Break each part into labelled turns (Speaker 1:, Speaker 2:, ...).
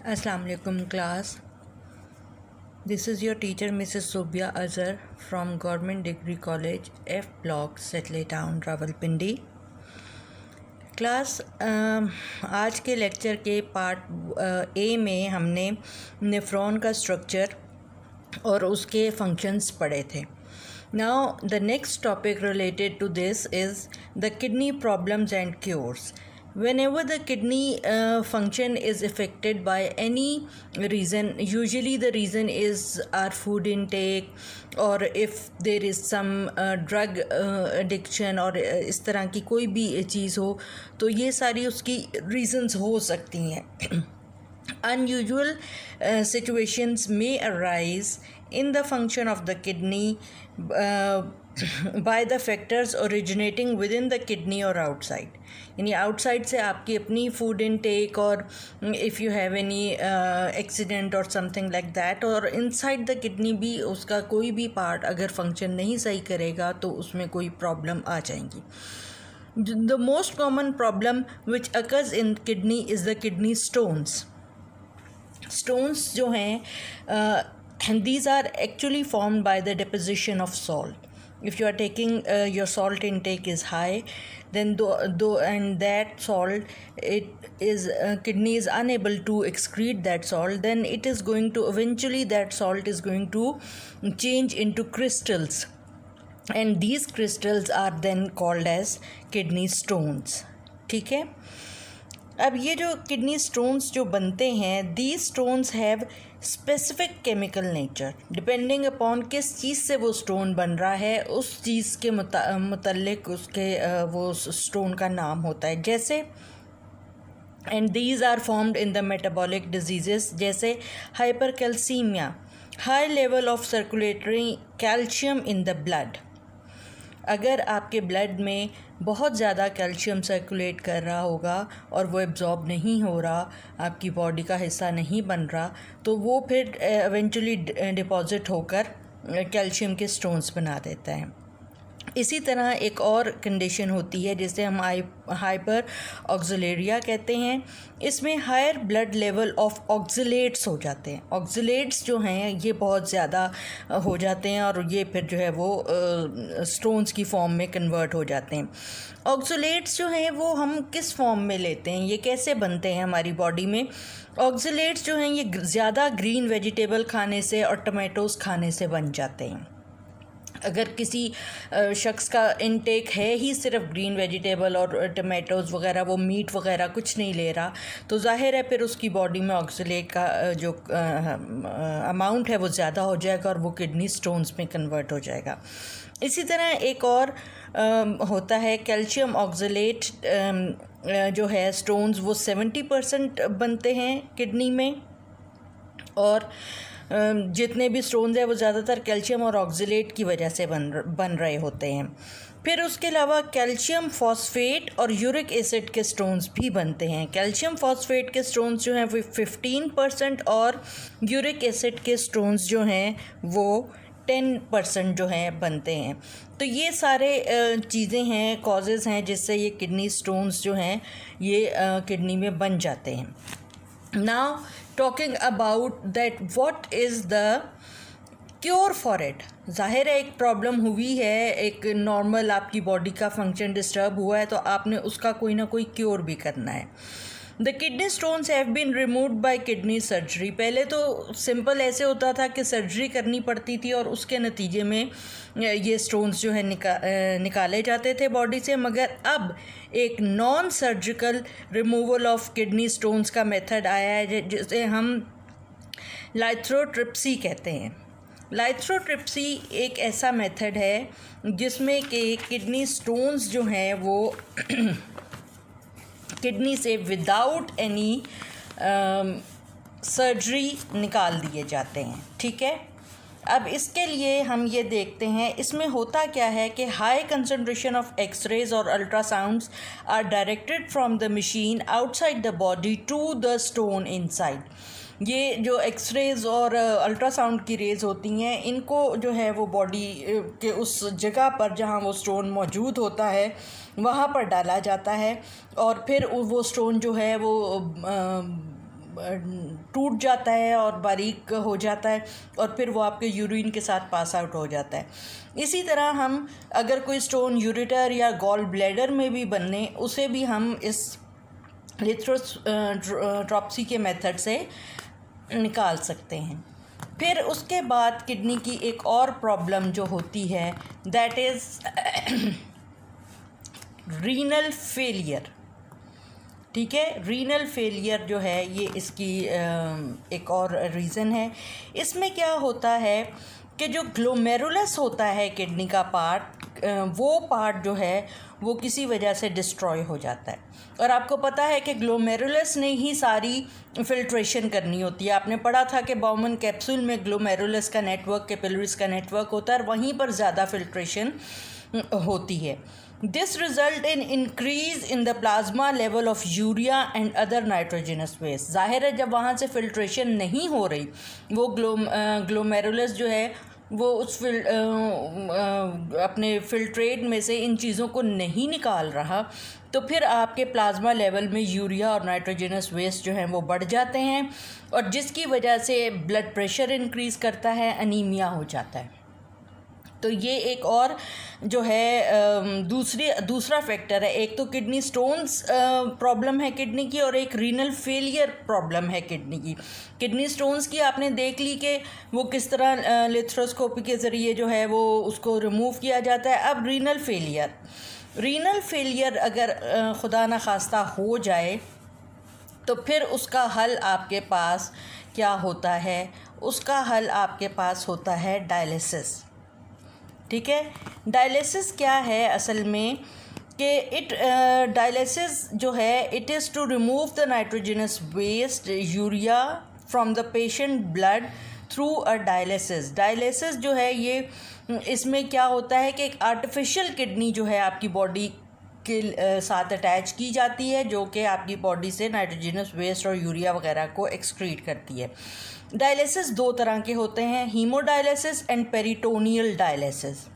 Speaker 1: Assalamu alaikum class. This is your teacher Mrs. Subia Azhar from Government Degree College F Block Settle Town Rawalpindi. Class आज के lecture के part A में हमने nephron का structure और उसके functions पढ़े थे. Now the next topic related to this is the kidney problems and cures. Whenever the kidney function is affected by any reason, usually the reason is our food intake, or if there is some drug addiction or इस तरह की कोई भी चीज़ हो तो ये सारी उसकी reasons हो सकती हैं. Unusual situations may arise in the function of the kidney by the factors originating within the kidney or outside. यानी आउटसाइड से आपकी अपनी फूड इनटेक और if you have any accident और समथिंग लाइक दैट, और इनसाइड द किडनी भी उसका कोई भी पार्ट अगर फंक्शन नहीं सही करेगा तो उसमें कोई प्रॉब्लम आ जाएंगी. The most common problem which occurs in kidney is the kidney stones. Stones जो हैं these are actually formed by the deposition of salt. If you are taking your salt intake is high, then and that salt, it is kidney is unable to excrete that salt, then it is going to eventually, that salt is going to change into crystals, and these crystals are then called as kidney stones. ठीक है. अब ये जो kidney stones जो बनते हैं, these stones have specific chemical nature. Depending upon किस चीज़ से वो स्टोन बन रहा है, उस चीज़ के मुतल्लिक उसके वो स्टोन का नाम होता है. जैसे and these are formed in the metabolic diseases, जैसे hypercalcaemia, high level of circulatory calcium in the blood. अगर आपके ब्लड में बहुत ज़्यादा कैल्शियम सर्कुलेट कर रहा होगा और वो एब्जॉर्ब नहीं हो रहा, आपकी बॉडी का हिस्सा नहीं बन रहा, तो वो फिर एवेंचुअली डिपॉजिट होकर कैल्शियम के स्टोन्स बना देता है. इसी तरह एक और कंडीशन होती है जिसे हम हाइपर ऑक्सीलेरिया कहते हैं. इसमें higher blood level of oxalates हो जाते हैं. ऑक्सीलेट्स जो हैं ये बहुत ज़्यादा हो जाते हैं और ये फिर जो है वो स्टोन्स की फॉर्म में कन्वर्ट हो जाते हैं. ऑक्सीलेट्स जो हैं वो हम किस फॉर्म में लेते हैं, ये कैसे बनते हैं हमारी बॉडी में? ऑक्सीलेट्स जो हैं ये ज़्यादा ग्रीन वेजिटेबल खाने से और टमाटोज़ खाने से बन जाते हैं. अगर किसी शख्स का इनटेक है ही सिर्फ ग्रीन वेजिटेबल और टमाटोज़ वगैरह, वो मीट वगैरह कुछ नहीं ले रहा, तो जाहिर है फिर उसकी बॉडी में ऑक्सीलेट का जो अमाउंट है वो ज़्यादा हो जाएगा और वो किडनी स्टोन्स में कन्वर्ट हो जाएगा. इसी तरह एक और होता है कैल्शियम ऑक्सीलेट जो है स्टोन्स, वो 70% बनते हैं किडनी में, और जितने भी स्टोन्स हैं वो ज़्यादातर कैल्शियम और ऑक्सीलेट की वजह से बन रहे होते हैं. फिर उसके अलावा कैल्शियम फॉस्फेट और यूरिक एसिड के स्टोन्स भी बनते हैं. कैल्शियम फॉस्फेट के स्टोन्स जो हैं वो 15% और यूरिक एसिड के स्टोन्स जो हैं वो 10% जो हैं बनते हैं. तो ये सारे चीज़ें हैं, कॉजेज़ हैं जिससे ये किडनी स्टोन्स जो हैं ये किडनी में बन जाते हैं. Now talking about that what is the cure for it. ज़ाहिर है एक प्रॉब्लम हुई है, एक नॉर्मल आपकी बॉडी का फंक्शन डिस्टर्ब हुआ है, तो आपने उसका कोई ना कोई क्योर भी करना है. The kidney stones have been removed by kidney surgery. पहले तो सिंपल ऐसे होता था कि सर्जरी करनी पड़ती थी और उसके नतीजे में ये स्टोन्स जो है निकाले जाते थे बॉडी से, मगर अब एक non surgical removal of kidney stones का मेथड आया है जिसे हम लाइथ्रोट्रिप्सी कहते हैं. लाइथ्रोट्रिप्सी एक ऐसा मेथड है जिसमें कि किडनी स्टोन्स जो हैं वो किडनी से विदाउट एनी सर्जरी निकाल दिए जाते हैं. ठीक है. अब इसके लिए हम ये देखते हैं इसमें होता क्या है कि हाई कंसंट्रेशन ऑफ एक्सरेज और ultrasounds are directed from the machine outside the body to the stone inside. ये जो एक्सरेज और अल्ट्रासाउंड की रेज़ होती हैं, इनको जो है वो बॉडी के उस जगह पर जहाँ वो स्टोन मौजूद होता है वहाँ पर डाला जाता है, और फिर वो स्टोन जो है वो टूट जाता है और बारीक हो जाता है और फिर वो आपके यूरिन के साथ पास आउट हो जाता है। इसी तरह हम अगर कोई स्टोन यूरेटर या गॉल ब्लैडर में भी बनने, उसे भी हम इस लिथोट्रिप्सी के मेथड से निकाल सकते हैं। फिर उसके बाद किडनी की एक और प्रॉब्लम जो होती है, दैट इज़ रीनल फेलियर। ठीक है, रीनल फेलियर जो है ये इसकी एक और रीज़न है। इसमें क्या होता है कि जो ग्लोमेरुलस होता है किडनी का पार्ट, वो पार्ट जो है वो किसी वजह से डिस्ट्रॉय हो जाता है। और आपको पता है कि ग्लोमेरुलस ने ही सारी फिल्ट्रेशन करनी होती है। आपने पढ़ा था कि बाउमन कैप्सूल में ग्लोमेरुलस का नेटवर्क, कैपिलरीज का नेटवर्क होता है और वहीं पर ज़्यादा फिल्ट्रेशन होती है। This result in increase in the plasma level of urea and other nitrogenous waste. जाहिर है जब वहाँ से फिल्ट्रेशन नहीं हो रही, वो ग्लोमेरुलस जो है वो उस अपने फिल्ट्रेट में से इन चीज़ों को नहीं निकाल रहा, तो फिर आपके प्लाज्मा लेवल में यूरिया और नाइट्रोजनस वेस्ट जो हैं वो बढ़ जाते हैं और जिसकी वजह से ब्लड प्रेशर इंक्रीज़ करता है, अनीमिया हो जाता है। तो ये एक और जो है दूसरा फैक्टर है। एक तो किडनी स्टोन्स प्रॉब्लम है किडनी की, और एक रीनल फेलियर प्रॉब्लम है किडनी की। किडनी स्टोन्स की आपने देख ली कि वो किस तरह लिथोस्कोपी के ज़रिए जो है वो उसको रिमूव किया जाता है। अब रीनल फेलियर अगर खुदा न खास्ता हो जाए तो फिर उसका हल आपके पास क्या होता है? उसका हल आपके पास होता है डायलिसिस। ठीक है, डायलिसिस क्या है असल में कि डायलिसिस जो है it is to remove the nitrogenous waste urea from the patient blood through a dialysis. Dialysis जो है ये इसमें क्या होता है कि एक आर्टिफिशियल किडनी जो है आपकी बॉडी के साथ अटैच की जाती है, जो कि आपकी बॉडी से नाइट्रोजनस वेस्ट और यूरिया वगैरह को एक्सक्रीट करती है। डायलिसिस दो तरह के होते हैं, hemodialysis and peritoneal dialysis.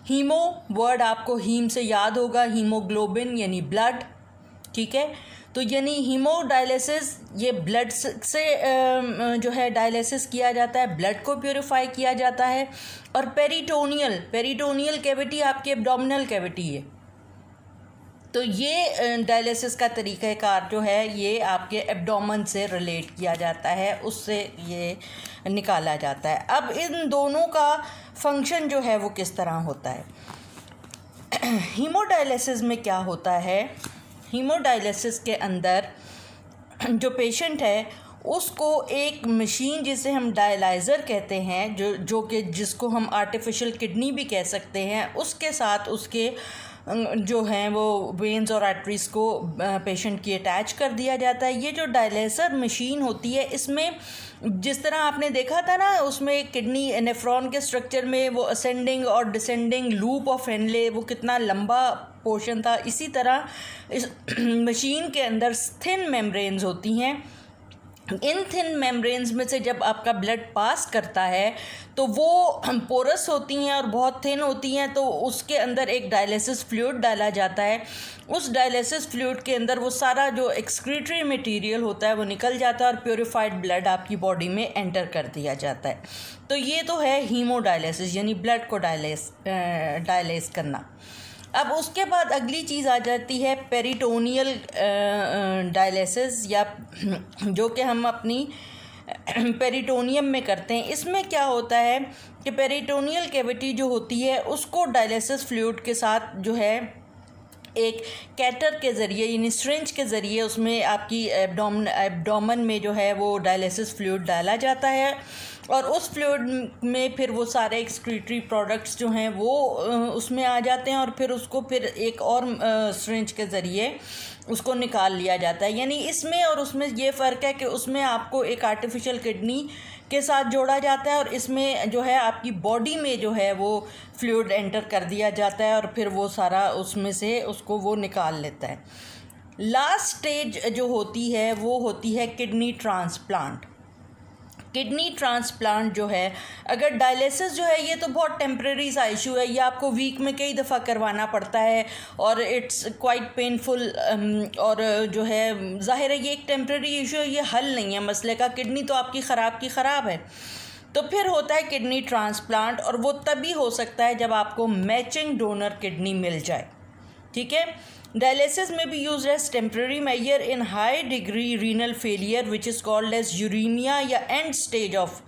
Speaker 1: Hemo word आपको हीम से याद होगा, हीमोग्लोबिन यानी ब्लड। ठीक है, तो यानी हीमोडायलिसिस ये ब्लड से जो है डायलिसिस किया जाता है, ब्लड को प्योरीफाई किया जाता है। और पेरिटोनियल कैविटी आपकी एब्डोमिनल कैविटी है, तो ये डायलिसिस का तरीक़ाकार जो है ये आपके एब्डोमेन से रिलेट किया जाता है, उससे ये निकाला जाता है। अब इन दोनों का फंक्शन जो है वो किस तरह होता है? हीमोडायलिसिस में क्या होता है? हीमोडायलिसिस के अंदर जो पेशेंट है उसको एक मशीन जिसे हम डायलाइज़र कहते हैं, जिसको हम आर्टिफिशियल किडनी भी कह सकते हैं, उसके साथ उसके जो हैं वो वेन्स और आर्टरीज़ को पेशेंट की अटैच कर दिया जाता है। ये जो डायलिसिस मशीन होती है, इसमें जिस तरह आपने देखा था ना, उसमें किडनी नेफ्रॉन के स्ट्रक्चर में वो असेंडिंग और डिसेंडिंग लूप ऑफ हेनले, वो कितना लंबा पोर्शन था। इसी तरह इस मशीन के अंदर थिन मेम्ब्रेन्स होती हैं। इन थिन मेम्ब्रेन्स में से जब आपका ब्लड पास करता है तो वो पोरस होती हैं और बहुत थिन होती हैं, तो उसके अंदर एक डायलिसिस फ्लूइड डाला जाता है। उस डायलिसिस फ्लूइड के अंदर वो सारा जो एक्सक्रीटरी मटेरियल होता है वो निकल जाता है और प्योरीफाइड ब्लड आपकी बॉडी में एंटर कर दिया जाता है। तो ये तो है हीमोडायलिसिस, यानी ब्लड को डायलिस करना। अब उसके बाद अगली चीज़ आ जाती है पेरिटोनियल डायलिसिस, या जो कि हम अपनी पेरिटोनियम में करते हैं। इसमें क्या होता है कि पेरिटोनियल कैविटी जो होती है उसको डायलिसिस फ्लूइड के साथ जो है एक कैटर के ज़रिए यानी सिरिंज के ज़रिए उसमें आपकी एब्डोमेन में जो है वो डायलिसिस फ्लूइड डाला जाता है और उस फ्लूइड में फिर वो सारे एक्सक्रीटरी प्रोडक्ट्स जो हैं वो उसमें आ जाते हैं और फिर उसको फिर एक और सिरिंज के ज़रिए उसको निकाल लिया जाता है। यानी इसमें और उसमें ये फ़र्क है कि उसमें आपको एक आर्टिफिशियल किडनी के साथ जोड़ा जाता है और इसमें जो है आपकी बॉडी में जो है वो फ्लूइड एंटर कर दिया जाता है और फिर वो सारा उसमें से उसको वो निकाल लेता है। लास्ट स्टेज जो होती है वो होती है किडनी ट्रांसप्लांट। किडनी ट्रांसप्लांट जो है, अगर डायलिसिस जो है ये तो बहुत टेम्प्रेरी सा इशू है, ये आपको वीक में कई दफ़ा करवाना पड़ता है और इट्स क्वाइट पेनफुल, और जो है ज़ाहिर है ये एक टेम्प्रेरी इशू है, ये हल नहीं है मसले का। किडनी तो आपकी ख़राब है। तो फिर होता है किडनी ट्रांसप्लांट, और वो तभी हो सकता है जब आपको मैचिंग डोनर किडनी मिल जाए। ठीक है। Dialysis may be used as temporary measure in high degree renal failure which is called as uremia या end stage of,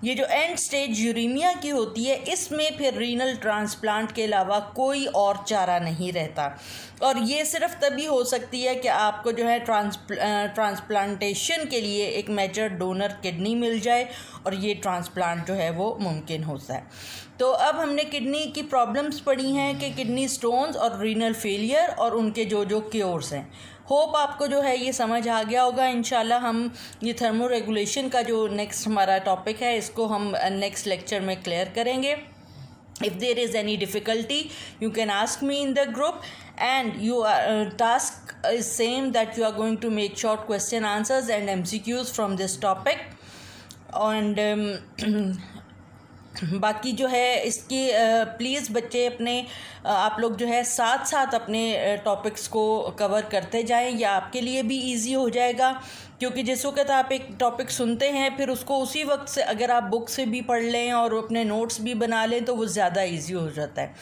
Speaker 1: ये जो एंड स्टेज यूरीमिया की होती है इसमें फिर रीनल ट्रांसप्लांट के अलावा कोई और चारा नहीं रहता, और ये सिर्फ तभी हो सकती है कि आपको जो है ट्रांसप्लांटेशन के लिए एक मैच्योर डोनर किडनी मिल जाए, और ये ट्रांसप्लांट जो है वो मुमकिन होता है। तो अब हमने किडनी की प्रॉब्लम्स पढ़ी हैं कि किडनी स्टोन्स और रीनल फेलियर और उनके जो क्योर्स हैं। होप आपको जो है ये समझ आ गया होगा। इंशाल्लाह हम ये थर्मो रेगुलेशन का जो नेक्स्ट हमारा टॉपिक है इसको हम नेक्स्ट लेक्चर में क्लियर करेंगे। If there is any difficulty, you can ask me in the group, and your task is same, that you are going to make short question answers and MCQs from this topic, and बाकी जो है इसकी please बच्चे अपने आप लोग जो है साथ साथ अपने टॉपिक्स को कवर करते जाएं, या आपके लिए भी इजी हो जाएगा, क्योंकि जिस वक्त आप एक टॉपिक सुनते हैं फिर उसको उसी वक्त से अगर आप बुक से भी पढ़ लें और अपने नोट्स भी बना लें तो वो ज़्यादा इजी हो जाता है।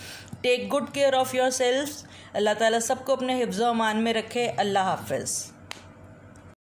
Speaker 1: Take good care of yourself. Allah Taala सबको अपने हिफ्ज़-ओ-अमान में रखे। अल्लाह हाफ़िज़।